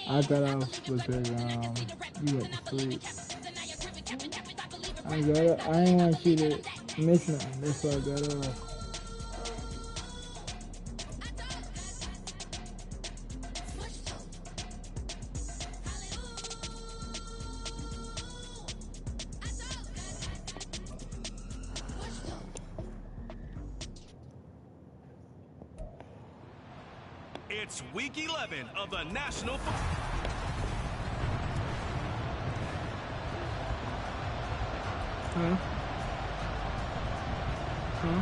I thought I was supposed to you went to sleep. I didn't want you to miss nothing. That's why I got off. It's week 11 of the National Football. Huh? Huh?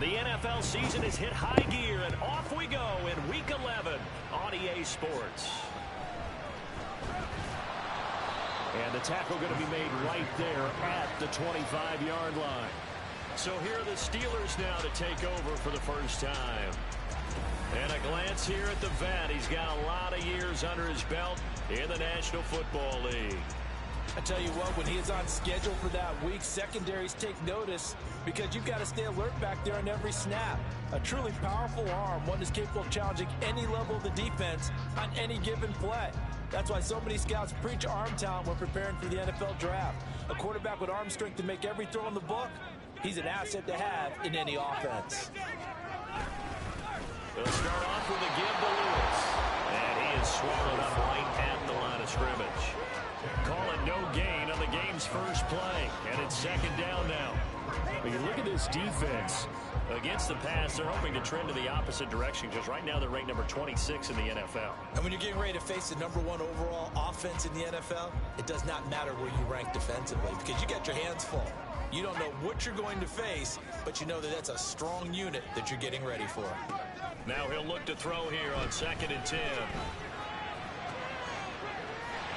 The NFL season has hit high gear, and off we go in Week 11 on EA Sports. And the tackle going to be made right there at the 25-yard line. So here are the Steelers now to take over for the first time. And a glance here at the vet. He's got a lot of years under his belt in the National Football League. I tell you what, when he is on schedule for that week, secondaries take notice because you've got to stay alert back there on every snap. A truly powerful arm, one is capable of challenging any level of the defense on any given play. That's why so many scouts preach arm talent when preparing for the NFL draft. A quarterback with arm strength to make every throw in the book, he's an asset to have in any offense. They'll start off with a give to Lewis. And he is swallowed up right at the line of scrimmage. Call it no gain on the game's first play. And it's second down now. When you look at this defense against the pass, they're hoping to trend to the opposite direction because right now they're ranked number 26 in the NFL. And when you're getting ready to face the #1 overall offense in the NFL, it does not matter where you rank defensively because you got your hands full. You don't know what you're going to face, but you know that that's a strong unit that you're getting ready for. Now he'll look to throw here on 2nd and 10.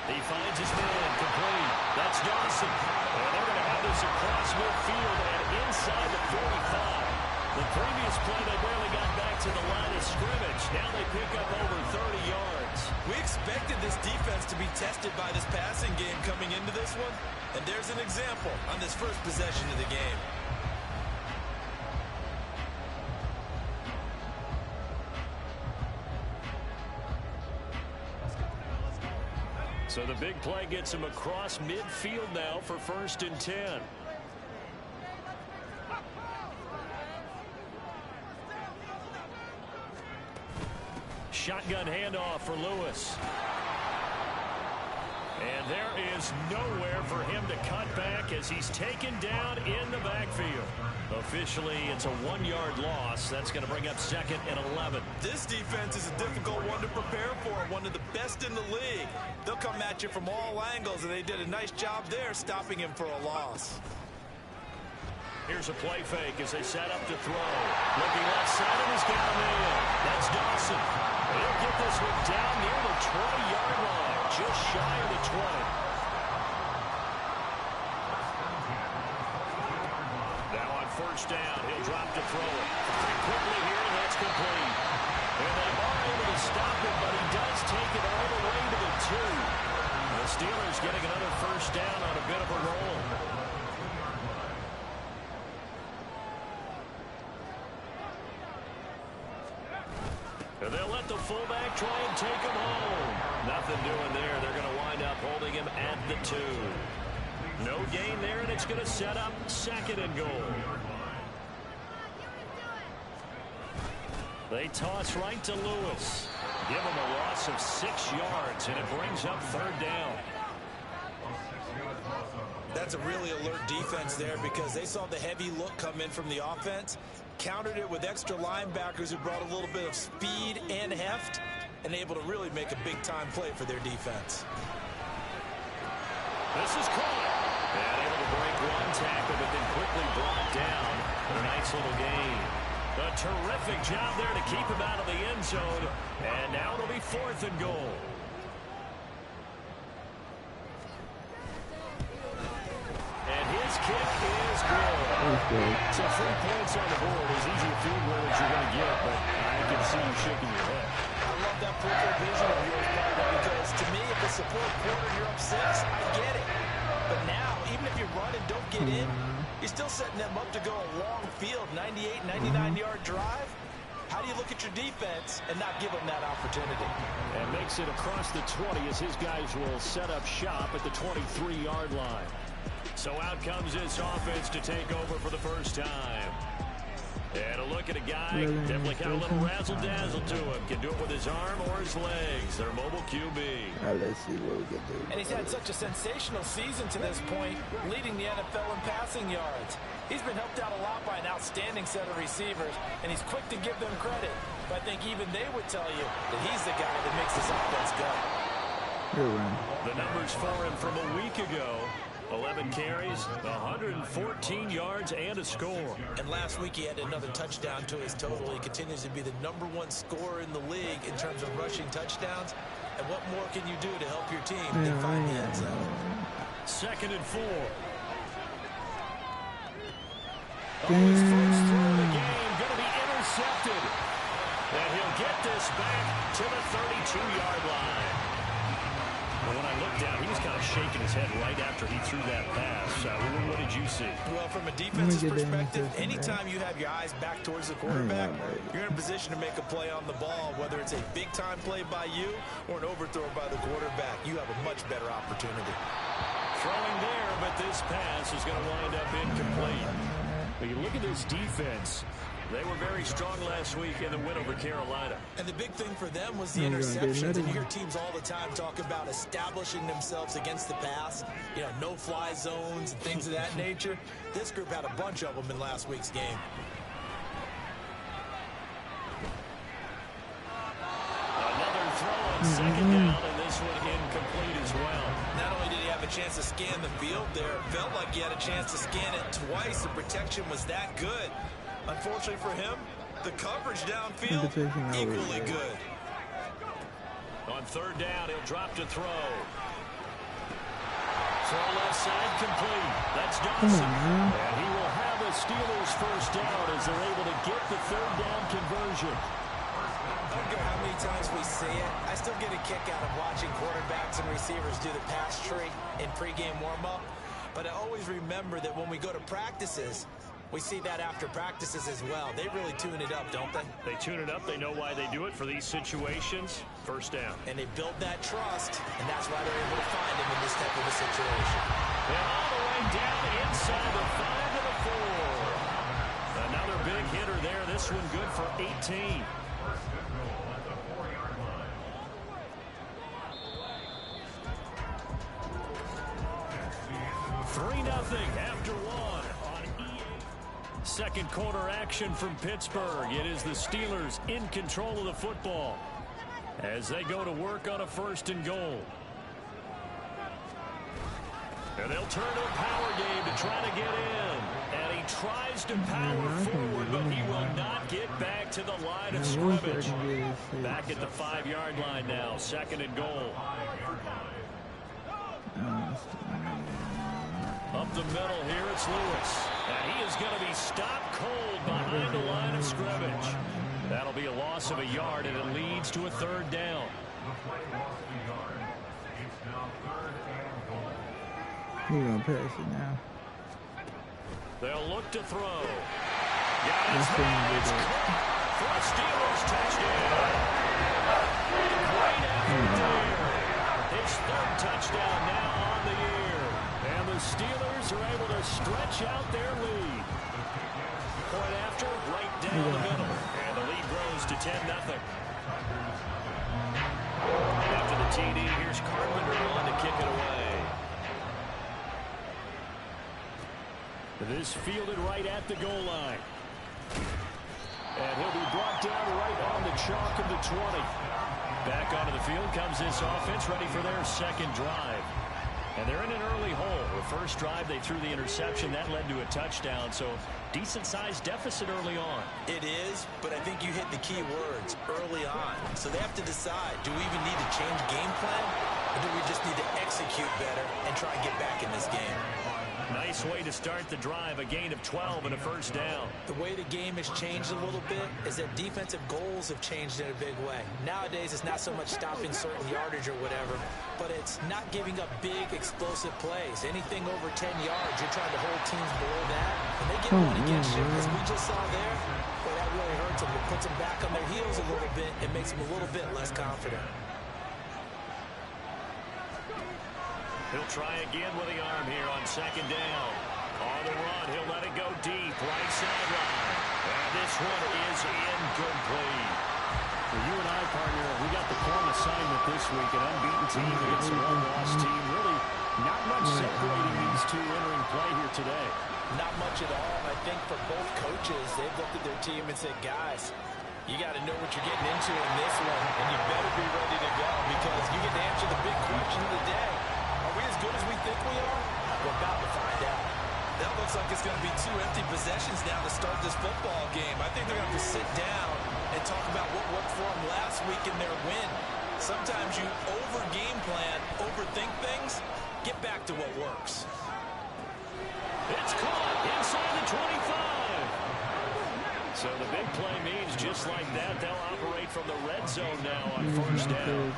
He finds his man complete. That's Dawson. And they're going to have this across midfield and inside the 45. The previous play, they barely got back to the line of scrimmage. Now they pick up over 30 yards. We expected this defense to be tested by this passing game coming into this one, and there's an example on this first possession of the game. So the big play gets him across midfield now for 1st and 10. Shotgun handoff for Lewis. And there is nowhere for him to cut back as he's taken down in the backfield. Officially, it's a 1-yard loss. That's going to bring up 2nd and 11. This defense is a difficult one to prepare for, one of the best in the league. They'll come at you from all angles, and they did a nice job there stopping him for a loss. Here's a play fake as they set up to throw. Looking left side, and he's got a man. That's Dawson. He'll get this one down near the 20-yard line, just shy of the 20. Now on 1st down, he'll drop to throw it. Pretty quickly here, and that's complete. And they are able to stop it, but he does take it all the way to the 2. The Steelers getting another 1st down on a bit of a roll. And they'll let the fullback try and take him home. Nothing doing there. They're going to wind up holding him at the 2. No gain there, and it's going to set up 2nd and goal. They toss right to Lewis. Give him a loss of 6 yards, and it brings up 3rd down. That's a really alert defense there because they saw the heavy look come in from the offense, countered it with extra linebackers who brought a little bit of speed and heft, and able to really make a big-time play for their defense. This is caught. And able to break one tackle, but then quickly brought down. A nice little gain. A terrific job there to keep him out of the end zone. And now it'll be 4th and goal. And his kick is good. So 3 points on the board. As easy a field goal as you're going to get, but I can see you shaking your head. I love that peripheral vision of yours, Barbara, because to me, if it's a fourth quarter and you're up 6, I get it. But now, even if you run and don't get in, you're still setting them up to go a long field, 98, 99-yard drive. How do you look at your defense and not give them that opportunity? And makes it across the 20 as his guys will set up shop at the 23-yard line. So out comes this offense to take over for the first time. And a look at a guy, definitely got a little razzle-dazzle to him. Can do it with his arm or his legs. Their mobile QB. Let's see what we can do. And he's had such a sensational season to this point, leading the NFL in passing yards. He's been helped out a lot by an outstanding set of receivers, and he's quick to give them credit. But I think even they would tell you that he's the guy that makes this offense go. The numbers for him from a week ago. 11 carries, 114 yards, and a score. And last week he had another touchdown to his total. He continues to be the #1 scorer in the league in terms of rushing touchdowns. And what more can you do to help your team than find the end zone? 2nd and 4. His first throw of the game going to be intercepted. And he'll get this back to the 32-yard line. When I looked down, he was kind of shaking his head right after he threw that pass. What did you see? Well, from a defensive perspective, anytime you have your eyes back towards the quarterback, you're in a position to make a play on the ball, whether it's a big-time play by you or an overthrow by the quarterback. You have a much better opportunity. Throwing there, but this pass is going to wind up incomplete. But you look at this defense. They were very strong last week in the win over Carolina. And the big thing for them was the interceptions. And you hear teams all the time talk about establishing themselves against the pass, you know, no-fly zones and things of that nature. This group had a bunch of them in last week's game. Another throw on 2nd down, and this one incomplete as well. Not only did he have a chance to scan the field there, it felt like he had a chance to scan it twice. The protection was that good. Unfortunately for him, the coverage downfield, equally good. On 3rd down, he'll drop to throw. Throw left side complete. That's Dawson. And he will have a Steelers first down as they're able to get the 3rd down conversion. I don't care how many see it. I still get a kick out of watching quarterbacks and receivers do the pass tree in pregame warm-up. But I always remember that when we go to practices, we see that after practices as well. They really tune it up, don't they? They tune it up. They know why they do it for these situations. First down. And they build that trust, and that's why they're able to find him in this type of a situation. And all the way down inside the 5 to the 4. Another big hitter there. This one good for 18. Nothing after one on EA. Second quarter action from Pittsburgh. It is the Steelers in control of the football as they go to work on a 1st and goal. And they'll turn to a power game to try to get in. And he tries to power forward, but he will not get back to the line of scrimmage. Back at the 5-yard line now. 2nd and goal. Up the middle here, it's Lewis. And he is going to be stopped cold behind the line of scrimmage. That'll be a loss of a yard, and it leads to a 3rd down. He's going to pass it now. They'll look to throw. Got his man. It's caught for a Steelers touchdown. Great effort there. His 3rd touchdown now on the year. And the Steelers are able to stretch out their lead. Point after, right down the middle. And the lead grows to 10-0. After the TD, here's Carpenter on to kick it away. This fielded right at the goal line. And he'll be brought down right on the chalk of the 20. Back onto the field comes this offense, ready for their 2nd drive. And they're in an early hole. The first drive, they threw the interception. That led to a touchdown. So decent-sized deficit early on. It is, but I think you hit the key words, early on. So they have to decide, do we even need to change game plan? Or do we just need to execute better and try and get back in this game? Nice way to start the drive, a gain of 12 and a 1st down. The way the game has changed a little bit is that defensive goals have changed in a big way. Nowadays, it's not so much stopping certain yardage or whatever, but it's not giving up big, explosive plays. Anything over 10 yards, you're trying to hold teams below that. And they get one against you, as we just saw there. Boy, that really hurts them. It puts them back on their heels a little bit. It makes them a little bit less confident. He'll try again with the arm here on 2nd down. On the run, he'll let it go deep, right sideline. And this one is incomplete. For you and I, partner, we got the corn assignment this week, an unbeaten team against a one-loss team. Really not much separating these two entering play here today. Not much at all. And I think for both coaches, they've looked at their team and said, guys, you got to know what you're getting into in this one, and you better be ready to go because you get to answer the big question of the day. Are we as good as we think we are? We're about to find out. That looks like it's going to be 2 empty possessions now to start this football game. I think they're going to have to sit down and talk about what worked for them last week in their win. Sometimes you over-game plan, overthink things. Get back to what works. It's caught inside the 25. So the big play means just like that, they'll operate from the red zone now on 1st down.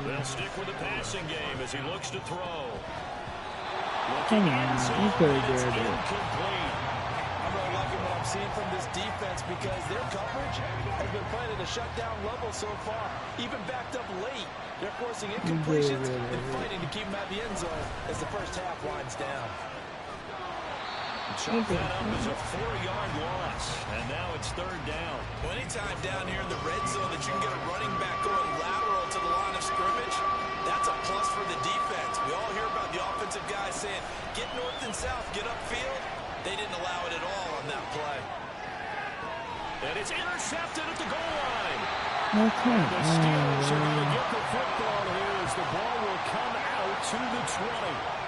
They'll stick with the passing game as he looks to throw. Looking inside, it's incomplete. I'm really liking what I'm seeing from this defense because their coverage has been playing at a shutdown level so far. Even backed up late, they're forcing incompletions and fighting to keep them at the end zone as the first half winds down. Chalk that up as a 4-yard loss, and now it's 3rd down. Well, anytime down here in the red zone that you can get a running back going lateral to the line of scrimmage, that's a plus for the defense. We all hear about the offensive guys saying, get north and south, get upfield. They didn't allow it at all on that play. And it's intercepted at the goal line. Okay. The Steelers are going to get the football here as the ball will come out to the 20.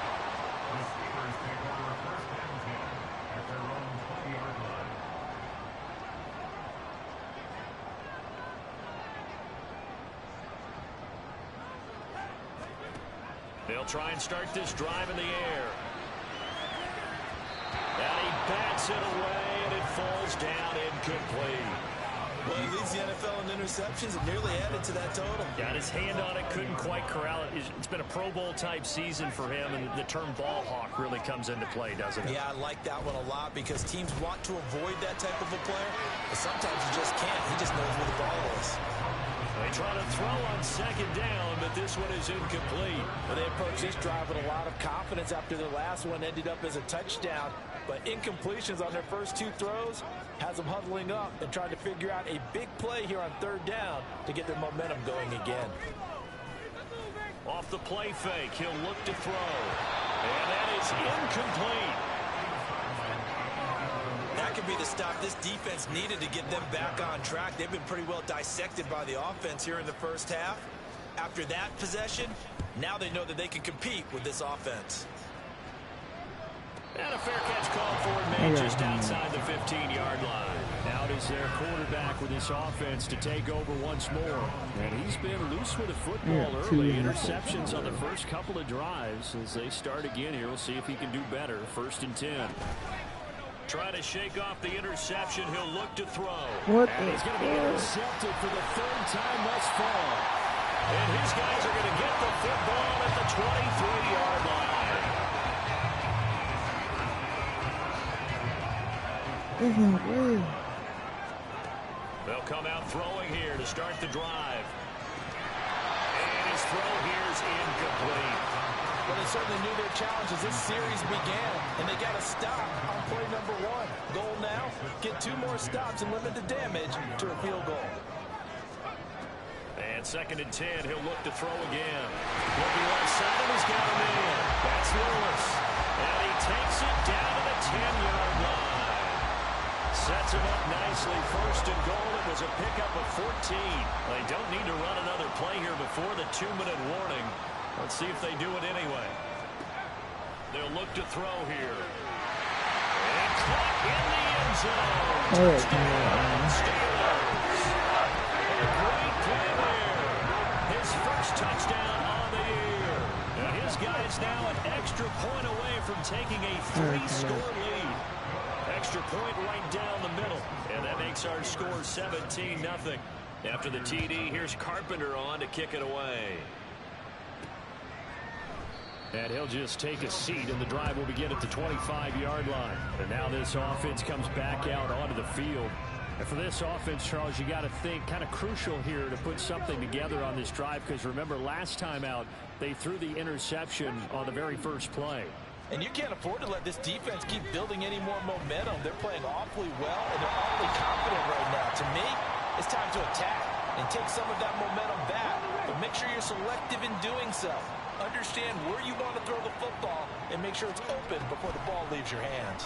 They'll try and start this drive in the air. And he bats it away, and it falls down incomplete. Well, he leads the NFL in interceptions and nearly added to that total. Got his hand on it, couldn't quite corral it. It's been a Pro Bowl type season for him, and the term ball hawk really comes into play, doesn't it? Yeah, I like that one a lot because teams want to avoid that type of a player, but sometimes you just can't. He just knows where the ball is. They try to throw on second down, but this one is incomplete. Well, they approach this drive with a lot of confidence after their last one ended up as a touchdown. But incompletions on their first two throws has them huddling up and trying to figure out a big play here on third down to get their momentum going again. Off the play fake, he'll look to throw. And that is incomplete. That could be the stop this defense needed to get them back on track. They've been pretty well dissected by the offense here in the first half. After that possession, now they know that they can compete with this offense. And a fair catch called for and made just outside the 15-yard line. Now it is their quarterback with this offense to take over once more. And he's been loose with the football early. Interceptions on the first couple of drives. As they start again here, we'll see if he can do better. 1st and 10. Trying to shake off the interception. He'll look to throw. And he's going to be intercepted for the 3rd time thus far. And his guys are going to get the football at the 23-yard line. They'll come out throwing here to start the drive. And his throw here is incomplete. Well, they certainly knew their challenge as this series began, and they got to stop on play number 1. Goal now, get 2 more stops and limit the damage to a field goal. And 2nd and 10, he'll look to throw again. Looking right side, and he's got him in. That's Lewis. And he takes it down to the 10-yard line. Sets him up nicely. 1st and goal. It was a pickup of 14. They don't need to run another play here before the 2-minute warning. Let's see if they do it anyway. They'll look to throw here. And caught in the end zone. Steelers. A great play there. His first touchdown on the year. And his guys now an extra point away from taking a 3-score lead. Extra point right down the middle. And that makes our score 17-0. After the TD, here's Carpenter on to kick it away. And he'll just take a seat, and the drive will begin at the 25-yard line. And now this offense comes back out onto the field. And for this offense, Charles, you got to think kind of crucial here to put something together on this drive, because remember last time out, they threw the interception on the very first play. And you can't afford to let this defense keep building any more momentum. They're playing awfully well, and they're awfully confident right now. To me, it's time to attack and take some of that momentum back, but make sure you're selective in doing so. Understand where you want to throw the football and make sure it's open before the ball leaves your hands.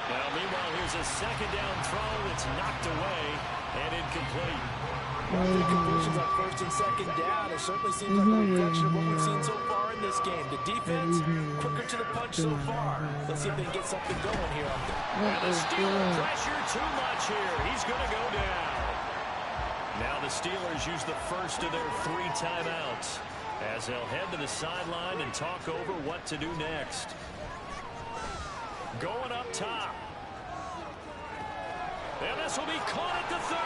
Now, meanwhile, here's a 2nd down throw that's knocked away and incomplete. Incompletions on 1st and 2nd down. It certainly seems like a reflection of what we've seen so far in this game. The defense, quicker to the punch so far. Let's see if they can get something going here. And the Steelers pressure too much here. He's going to go down. Now the Steelers use the first of their 3 timeouts as they'll head to the sideline and talk over what to do next. Going up top. And this will be caught at the 30.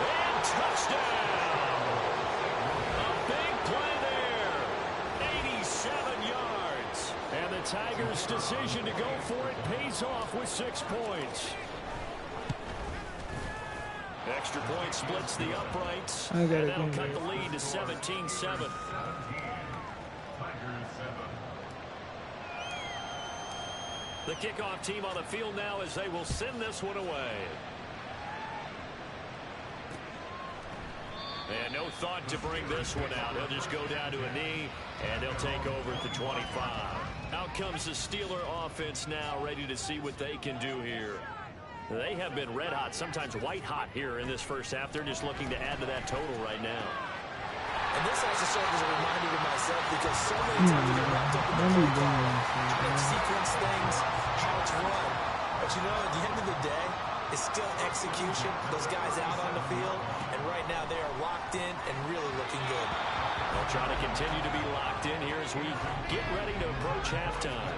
And touchdown! A big play there. 87 yards. And the Tigers' decision to go for it pays off with 6 points. Extra point splits the uprights. And that'll cut the lead to 17-7. The kickoff team on the field now as they will send this one away. And no thought to bring this one out. He'll just go down to a knee, and they'll take over at the 25. Out comes the Steeler offense now, ready to see what they can do here. They have been red hot, sometimes white hot here in this first half. They're just looking to add to that total right now. And this has to serve as a reminder to myself because so many times we get wrapped up in the play call, how to sequence things, how it's run. But you know, at the end of the day, it's still execution. Those guys out on the field, and right now they are locked in and really looking good. They'll try to continue to be locked in here as we get ready to approach halftime.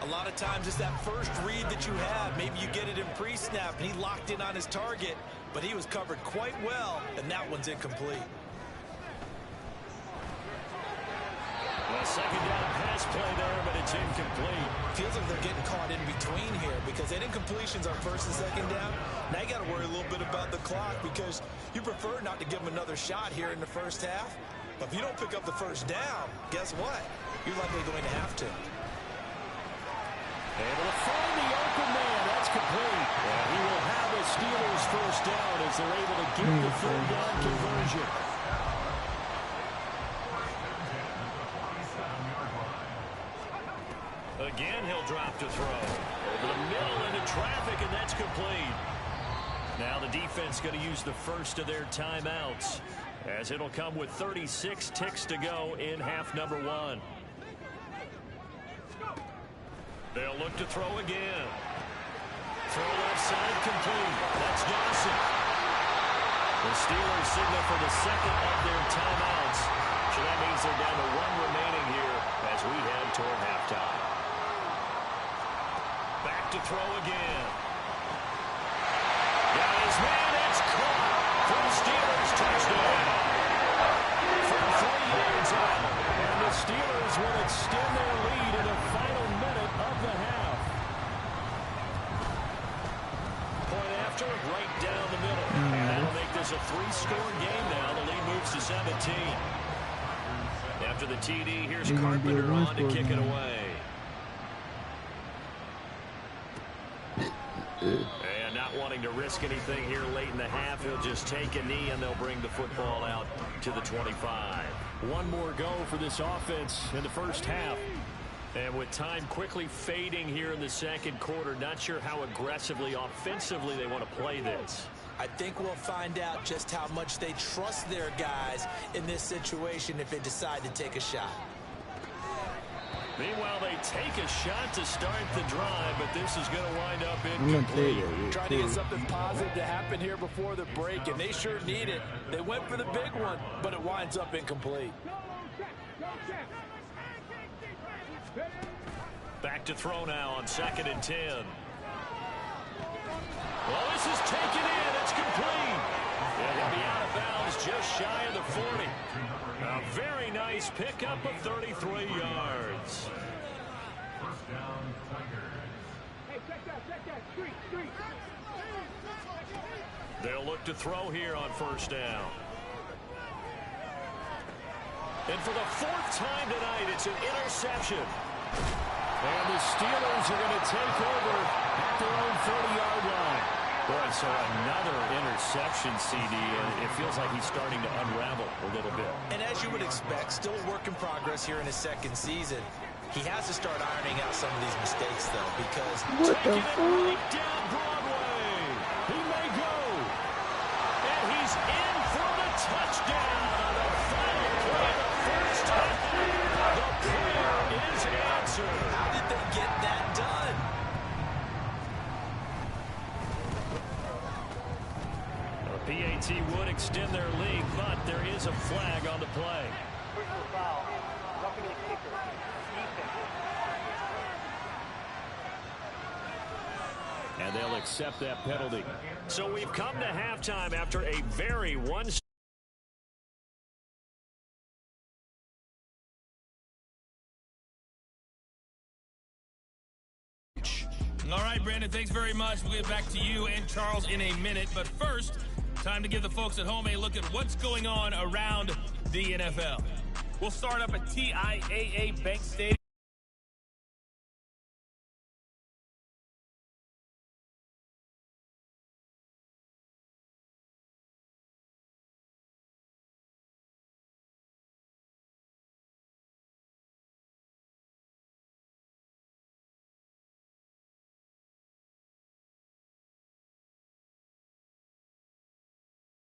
A A lot of times it's that first read that you have. Maybe you get it in pre-snap, and he locked in on his target, but he was covered quite well, and that one's incomplete. A second down pass play there, but it's incomplete. Feels like they're getting caught in between here because that incompletions are first and second down. Now you got to worry a little bit about the clock because you prefer not to give them another shot here in the first half. But if you don't pick up the first down, guess what? You're likely going to have to. Able to find the open man. That's complete. And he will have a Steelers first down as they're able to get the third down conversion. Again, he'll drop to throw. Over the middle into traffic, and that's complete. Now the defense going to use the first of their timeouts, as it'll come with 36 ticks to go in half number one. They'll look to throw again. Throw left side complete. That's Dawson. The Steelers signal for the second of their timeouts. So that means they're down to one remaining here as we head toward halftime. Back to throw again. Got his man. It's caught for the Steelers. Touchdown. From 3 yards out. And the Steelers will extend their lead in the final minute of the half. Point after, right down the middle. And that'll make this a 3-score game now. The lead moves to 17. After the TD, here's Carpenter on to kick it away. And not wanting to risk anything here late in the half, he'll just take a knee and they'll bring the football out to the 25. One more go for this offense in the first half. And with time quickly fading here in the second quarter, not sure how aggressively, offensively they want to play this. I think we'll find out just how much they trust their guys in this situation if they decide to take a shot. Meanwhile, they take a shot to start the drive, but this is going to wind up incomplete. Trying to get something positive to happen here before the break, and they sure need it. They went for the big one, but it winds up incomplete. Back to throw now on 2nd and 10. Well, this is taken in. It's complete. It'll be out of bounds just shy of the 40. A very nice pickup of 33 yards. They'll look to throw here on first down. And for the 4th time tonight, it's an interception. And the Steelers are going to take over at their own 40-yard line. Boy, so another interception, CD, and it feels like he's starting to unravel a little bit. And as you would expect, still a work in progress here in his second season. He has to start ironing out some of these mistakes, though, because taking it right down Broadway. He may go. And he's in for the touchdown on the final play of the first half. The prayer is answered. How did they get that done? PAT would extend their lead, but there is a flag on the play. And they'll accept that penalty. So we've come to halftime after a very one. All right, Brandon, thanks very much. We'll get back to you and Charles in a minute. But first, time to give the folks at home a look at what's going on around the NFL. We'll start up at TIAA Bank Stadium.